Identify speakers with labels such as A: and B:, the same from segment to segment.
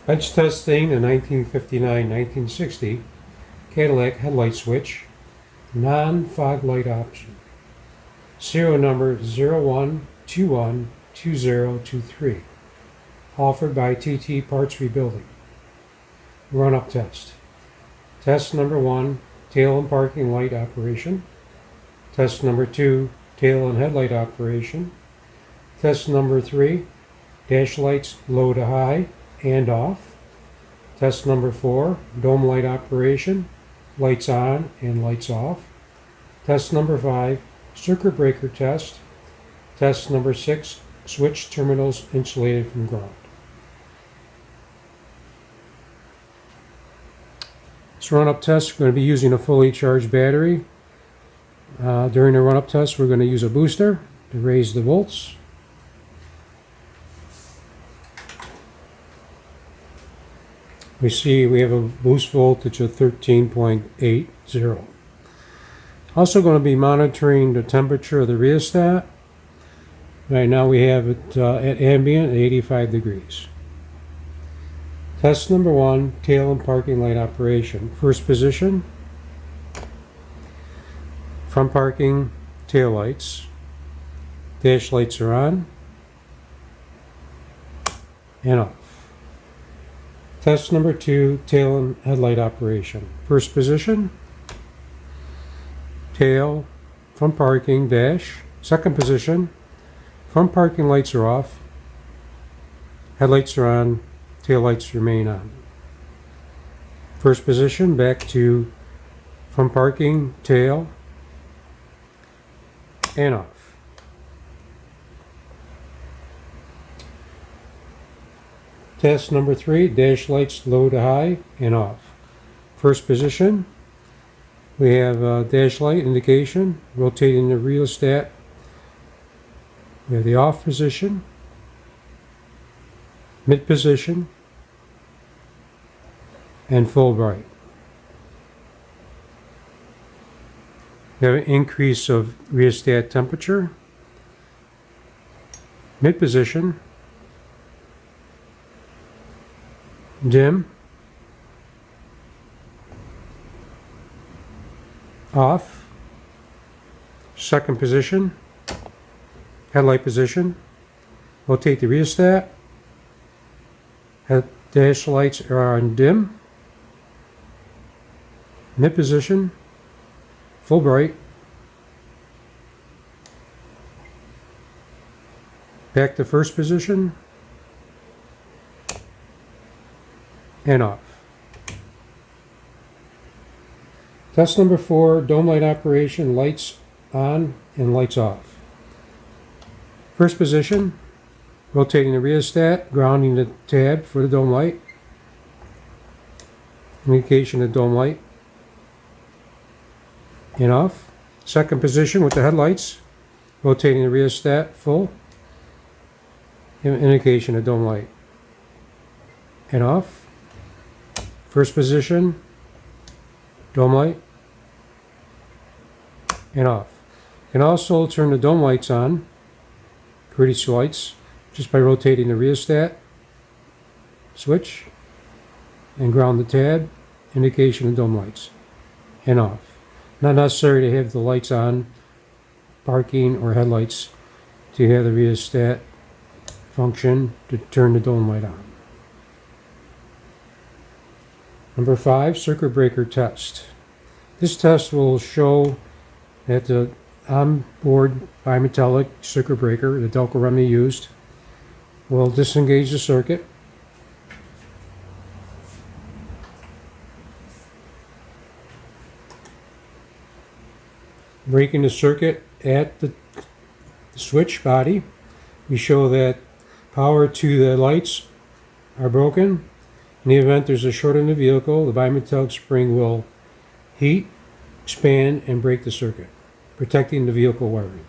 A: Bench testing a 1959-1960 Cadillac headlight switch, non-fog light option. Serial number 01212023. Offered by TT Parts Rebuilding. Run-up test. Test number 1, tail and parking light operation. Test number 2, tail and headlight operation. Test number 3, dash lights low to high and off. Test number 4, dome light operation, lights on and lights off. Test number 5, circuit breaker test. Test number 6, switch terminals insulated from ground. This run-up test, we're going to be using a fully charged battery. During the run-up test, we're going to use a booster to raise the volts. We see we have a boost voltage of 13.80. Also going to be monitoring the temperature of the rheostat. Right now we have it at ambient at 85 degrees. Test number 1, tail and parking light operation. First position, front parking tail lights. Dash lights are on and off. Test number 2, tail and headlight operation. First position, tail, front parking, dash. Second position, front parking lights are off, headlights are on, tail lights remain on. First position, back to front parking, tail, and off. Test number 3, dash lights low to high and off. First position, we have dash light indication, rotating the rheostat. We have the off position, mid position, and full bright. We have an increase of rheostat temperature, mid position, dim, off, second position, headlight position, rotate the rheostat, dash lights are on dim, mid position, full bright, back to first position, and off. Test number 4, dome light operation, lights on and lights off. First position, rotating the rheostat, grounding the tab for the dome light, indication of dome light, and off. Second position with the headlights, rotating the rheostat full, indication of dome light, and off. First position, dome light, and off. You can also turn the dome lights on, courtesy lights, just by rotating the rheostat switch and ground the tab, indication of dome lights, and off. Not necessary to have the lights on, parking or headlights, to have the rheostat function to turn the dome light on. Number 5, circuit breaker test. This test will show that the onboard bimetallic circuit breaker, the Delco Remedy used, will disengage the circuit. Breaking the circuit at the switch body, we show that power to the lights are broken. In the event there's a short in the vehicle, the bimetallic spring will heat, expand, and break the circuit, protecting the vehicle wiring.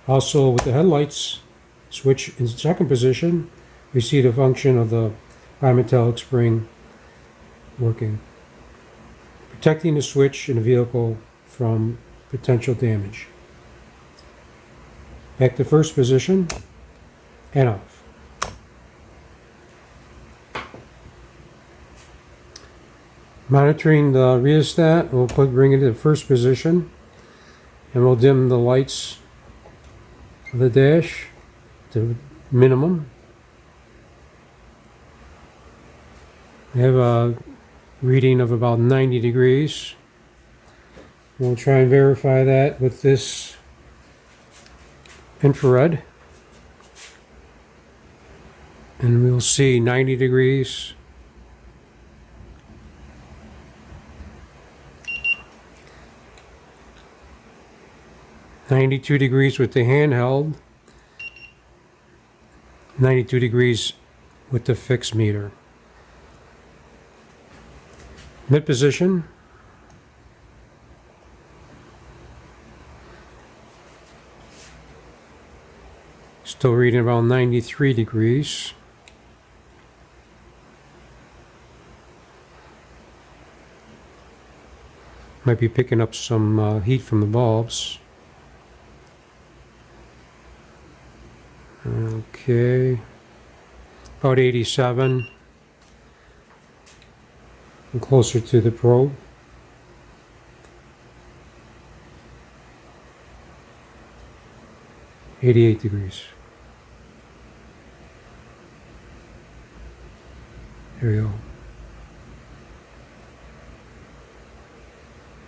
A: Also, with the headlights switch in second position, we see the function of the bimetallic spring working, protecting the switch in the vehicle from potential damage. Back to first position and off. Monitoring the rheostat, we'll bring it to the first position, and we'll dim the lights of the dash to minimum. We have a reading of about 90 degrees. We'll try and verify that with this infrared. And we'll see 90 degrees. $92 degrees with the handheld, 92 degrees with the fixed meter. Mid position. Still reading about 93 degrees. Might be picking up some heat from the bulbs. Okay, about 87. I'm closer to the probe. $88 degrees. There we go.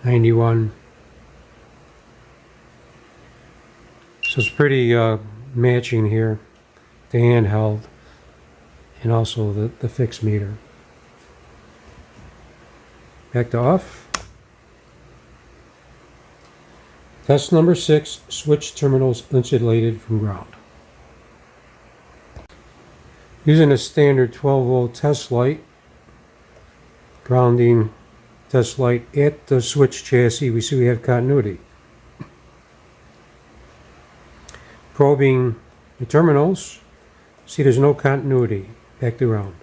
A: 91. So it's pretty matching here, the handheld and also the fixed meter. Back to off. Test number 6, switch terminals insulated from ground. Using a standard 12 volt test light, grounding test light at the switch chassis, we see we have continuity. Probing the terminals, see there's no continuity back to ground,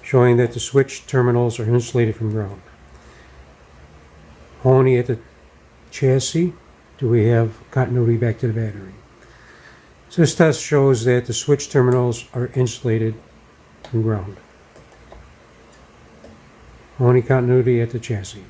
A: showing that the switch terminals are insulated from ground. Only at the chassis do we have continuity back to the battery. So this test shows that the switch terminals are insulated from ground. Only continuity at the chassis.